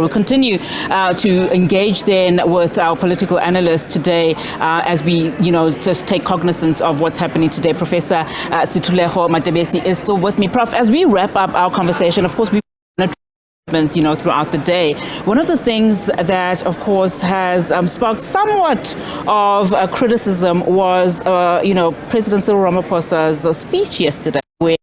We'll continue to engage then with our political analyst today as we, just take cognizance of what's happening today. Professor Situleho Matabesi is still with me. Prof, as we wrap up our conversation, of course, throughout the day. One of the things that, of course, has sparked somewhat of criticism was, President Cyril Ramaphosa's speech yesterday, where,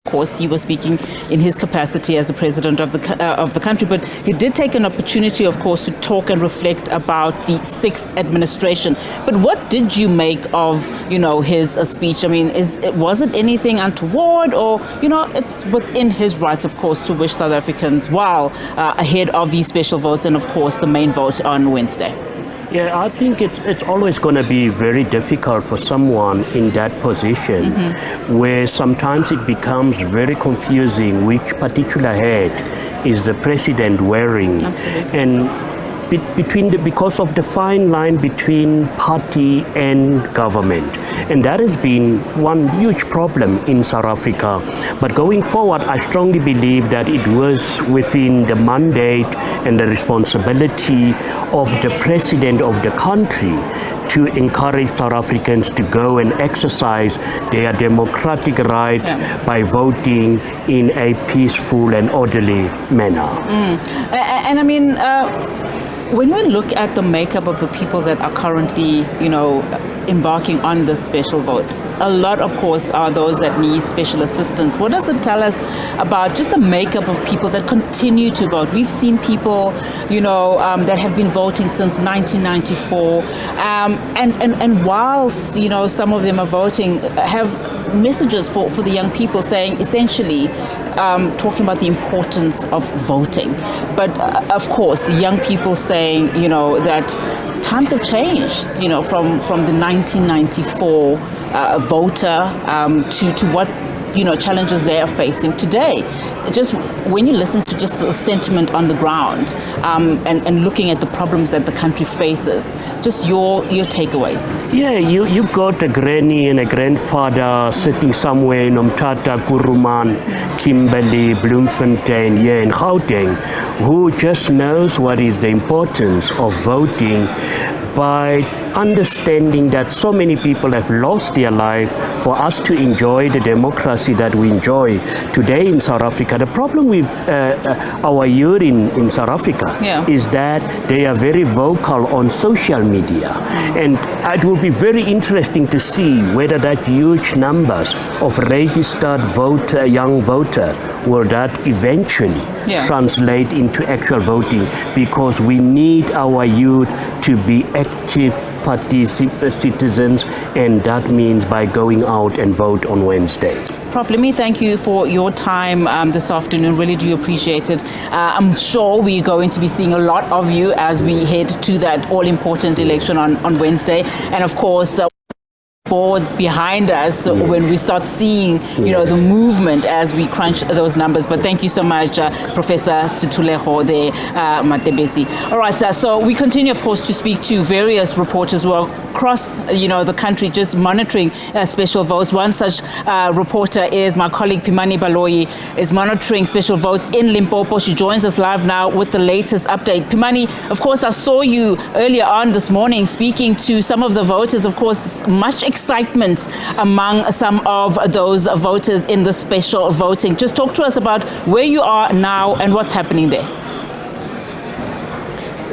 of course, he was speaking in his capacity as the president of the country, but he did take an opportunity, of course, to talk and reflect about the sixth administration. But what did you make of, his speech? I mean, was it anything untoward, or, it's within his rights, of course, to wish South Africans well ahead of these special votes and, of course, the main vote on Wednesday? Yeah, I think it's always going to be very difficult for someone in that position, where sometimes it becomes very confusing which particular hat is the president wearing. Absolutely. And because of the fine line between party and government. And that has been one huge problem in South Africa. But going forward, I strongly believe that it was within the mandate and the responsibility of the president of the country to encourage South Africans to go and exercise their democratic right by voting in a peaceful and orderly manner. And I mean, when we look at the makeup of the people that are currently, embarking on this special vote, a lot, of course, are those that need special assistance. What does it tell us about just the makeup of people that continue to vote? We've seen people, that have been voting since 1994. And whilst, some of them are voting, have messages for the young people saying, essentially, talking about the importance of voting. But of course, young people saying, that times have changed, from the 1994 voter to what challenges they are facing today. Just when you listen to just the sentiment on the ground and looking at the problems that the country faces, just your takeaways. Yeah, you've got a granny and a grandfather sitting somewhere in Umtata, Kuruman, Kimberley, Bloemfontein, here in Gauteng, who just knows what is the importance of voting by understanding that so many people have lost their life for us to enjoy the democracy that we enjoy today in South Africa. The problem with our youth in South Africa is that they are very vocal on social media. And it will be very interesting to see whether that huge numbers of registered young voters will that eventually translate into actual voting, because we need our youth to be active citizens, and that means by going out and vote on Wednesday. Prof, let me thank you for your time this afternoon. Really do appreciate it. I'm sure we're going to be seeing a lot of you as we head to that all-important election on Wednesday. And of course, boards behind us when we start seeing, the movement as we crunch those numbers. But thank you so much, Professor Situleho Matabesi. All right, so we continue, of course, to speak to various reporters who are across, the country just monitoring special votes. One such reporter is my colleague Phimani Baloyi, is monitoring special votes in Limpopo. She joins us live now with the latest update. Phimani, of course, I saw you earlier on this morning speaking to some of the voters. Of course, much excitement among some of those voters in the special voting. Just talk to us about where you are now and what's happening there.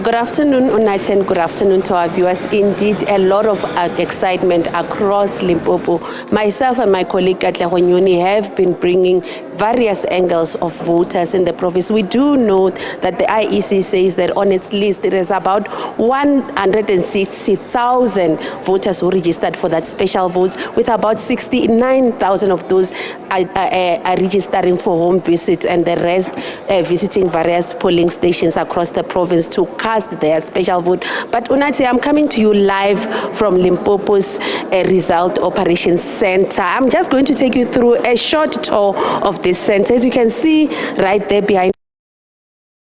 Good afternoon, Unathi, and good afternoon to our viewers. Indeed, a lot of excitement across Limpopo. Myself and my colleague Katlehonyoni have been bringing various angles of voters in the province. We do note that the IEC says that on its list there is about 160,000 voters who registered for that special votes, with about 69,000 of those are registering for home visits, and the rest visiting various polling stations across the province to cast their special vote. But Unathi, I'm coming to you live from Limpopo's Result Operations Center. I'm just going to take you through a short tour of this center. As you can see right there behind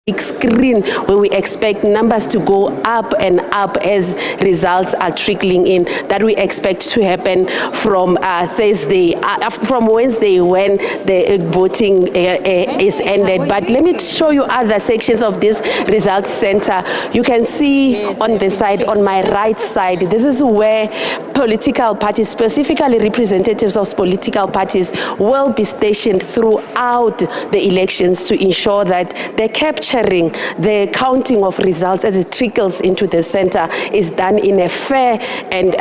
big screen where we expect numbers to go up and up as results are trickling in. That we expect to happen from from Wednesday when the voting is ended. But let me show you other sections of this results center. You can see on the side, on my right side, this is where political parties, specifically representatives of political parties, will be stationed throughout the elections to ensure that they're capturing the counting of results as it trickles into the center is done in a fair and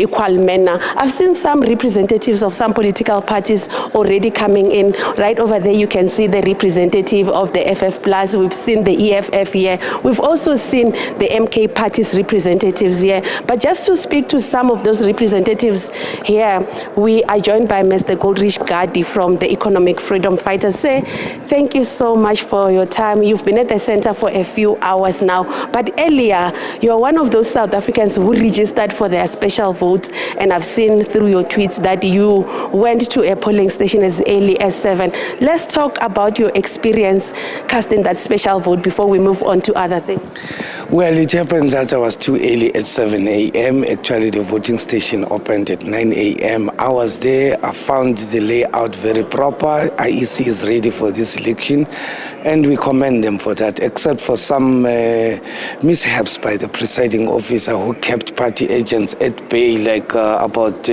equal manner. I've seen some representatives of some political parties already coming in. Right over there you can see the representative of the FF Plus. We've seen the EFF here. We've also seen the MK party's representatives here. But just to speak to some of those representatives here, we are joined by Mr. Goldrich Gadi from the Economic Freedom Fighters. Say, thank you so much for your time. You've been at the center for a few hours now, but earlier you're one of those South Africans who registered for their special vote, and I've seen through your tweets that you went to a polling station as early as 7. Let's talk about your experience casting that special vote before we move on to other things. Well, it happened that I was too early at 7 a.m. Actually, the voting station opened at 9 a.m. I was there. I found the layout very proper. IEC is ready for this election, and we commend them for that, except for some mishaps by the presiding officer who kept party agents at bay, like about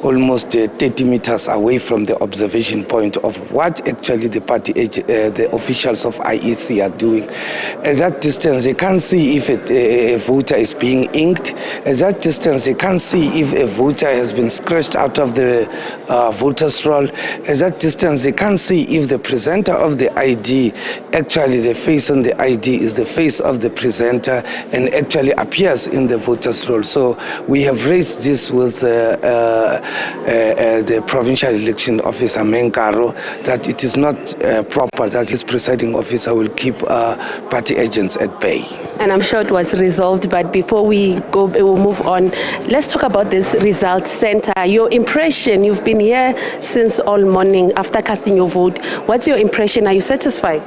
almost 30 meters away from the observation point of what actually the the officials of IEC are doing. At that distance, they can't see if a voter is being inked. At that distance, they can't see if a voter has been scratched out of the voter's roll. At that distance, they can't see if the presenter of the ID, actually the face on the ID is the face of the presenter and actually appears in the voter's roll. So we have raised this with the provincial election officer, Menkaro, that it is not proper that his presiding officer will keep party agents at bay. And I'm sure it was resolved, but before we we'll move on, let's talk about this results center. Your impression, you've been here since all morning after casting your vote. What's your impression? Are you satisfied?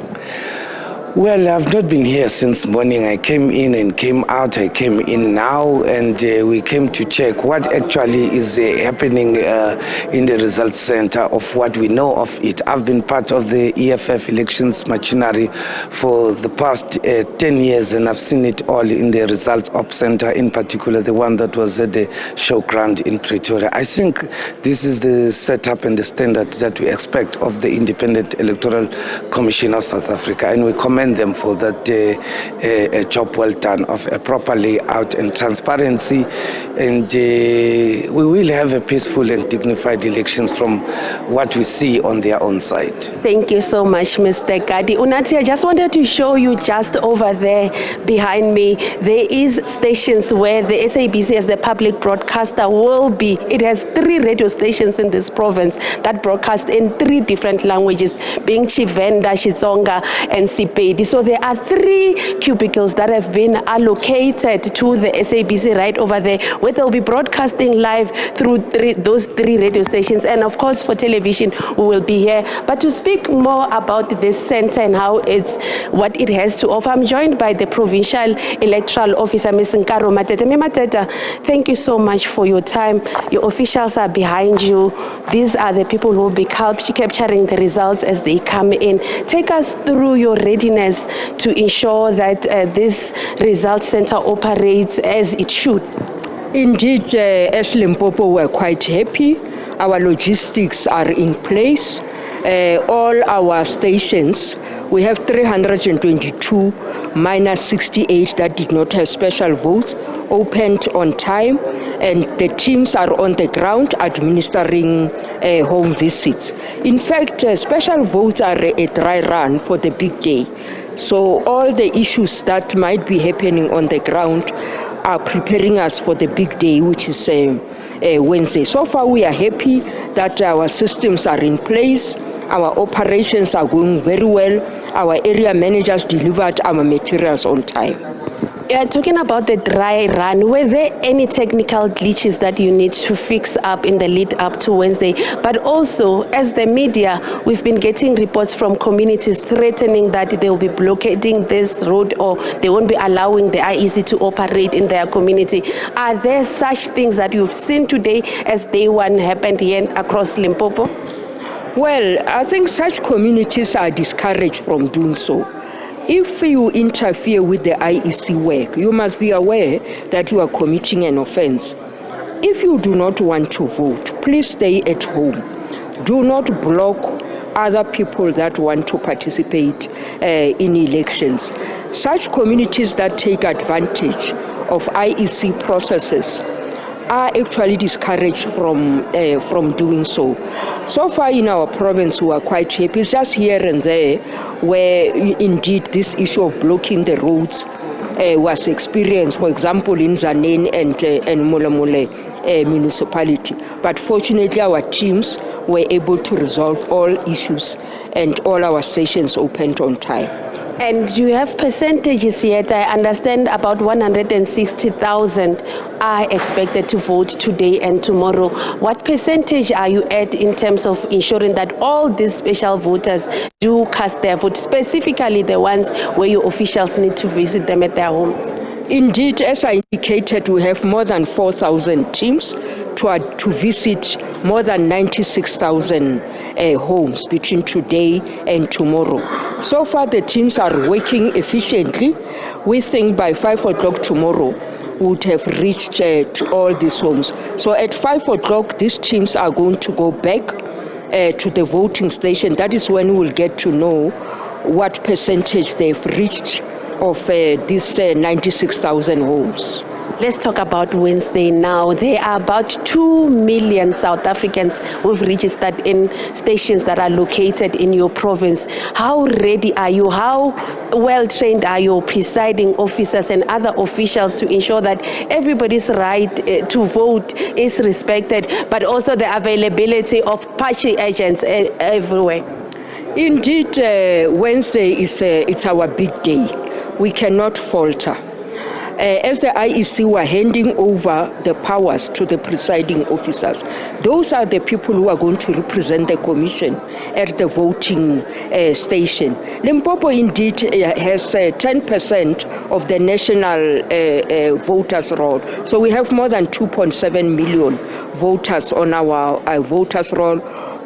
Well, I've not been here since morning. I came in and came out. I came in now, and we came to check what actually is happening in the results center of what we know of it. I've been part of the EFF elections machinery for the past 10 years, and I've seen it all in the results op center, in particular the one that was at the showground in Pretoria. I think this is the setup and the standard that we expect of the Independent Electoral Commission of South Africa, and we commend them for that job well done of a proper layout and transparency, and we will have a peaceful and dignified elections from what we see on their own side. Thank you so much, Mr. Gadi. Unathi, I just wanted to show you just over there behind me, there is stations where the SABC as the public broadcaster will be. It has 3 radio stations in this province that broadcast in 3 different languages, being Chivenda, Xitsonga, and Sepedi. So there are 3 cubicles that have been allocated to the SABC right over there, where they'll be broadcasting live through those 3 radio stations. And of course, for television, we will be here. But to speak more about this center and what it has to offer, I'm joined by the Provincial Electoral Officer, Ms. Nkaro Mateta. Ms. Mateta, thank you so much for your time. Your officials are behind you. These are the people who will be capturing the results as they come in. Take us through your readiness to ensure that this results center operates as it should. Indeed, as Limpopo, we're quite happy. Our logistics are in place. All our stations, we have 322 minus 68 that did not have special votes, opened on time, and the teams are on the ground administering home visits. In fact, special votes are a dry run for the big day. So all the issues that might be happening on the ground are preparing us for the big day, which is Wednesday. So far, we are happy that our systems are in place. Our operations are going very well. Our area managers delivered our materials on time. Talking about the dry run, were there any technical glitches that you need to fix up in the lead up to Wednesday? But also, as the media, we've been getting reports from communities threatening that they'll be blockading this road or they won't be allowing the IEC to operate in their community. Are there such things that you've seen today as day one happened here across Limpopo? Well, I think such communities are discouraged from doing so. If you interfere with the IEC work, you must be aware that you are committing an offense. If you do not want to vote, please stay at home. Do not block other people that want to participate in elections. Such communities that take advantage of IEC processes are actually discouraged from doing so. So far in our province, we are quite happy. It's just here and there where indeed this issue of blocking the roads was experienced, for example, in Zanen and Molamole municipality. But fortunately, our teams were able to resolve all issues and all our stations opened on time. And do you have percentages yet? I understand about 160,000 are expected to vote today and tomorrow. What percentage are you at in terms of ensuring that all these special voters do cast their vote, specifically the ones where your officials need to visit them at their homes? Indeed, as I indicated, we have more than 4,000 teams to visit more than 96,000 homes between today and tomorrow. So far, the teams are working efficiently. We think by 5 o'clock tomorrow, we would have reached all these homes. So at 5 o'clock, these teams are going to go back to the voting station. That is when we'll get to know what percentage they've reached of these 96,000 homes. Let's talk about Wednesday now. There are about 2 million South Africans who've registered in stations that are located in your province. How ready are you? How well trained are your presiding officers and other officials to ensure that everybody's right to vote is respected, but also the availability of party agents everywhere? Indeed, Wednesday it's our big day. We cannot falter. As the IEC were handing over the powers to the presiding officers, those are the people who are going to represent the commission at the voting station. Limpopo indeed has 10% of the national voters roll. So we have more than 2.7 million voters on our voters roll.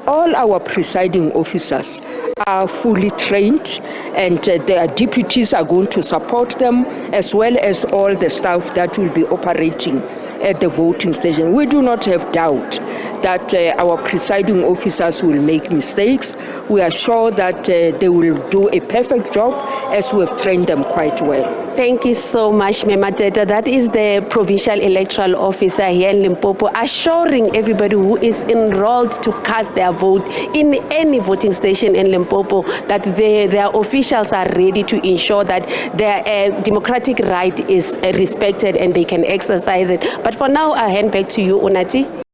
All our presiding officers are fully trained and their deputies are going to support them, as well as all the staff that will be operating at the voting station. We do not have doubt that our presiding officers will make mistakes. We are sure that they will do a perfect job, as we have trained them quite well. Thank you so much, Memateta. That is the Provincial Electoral Officer here in Limpopo, assuring everybody who is enrolled to cast their vote in any voting station in Limpopo that their officials are ready to ensure that their democratic right is respected and they can exercise it. But for now, I hand back to you, Unathi.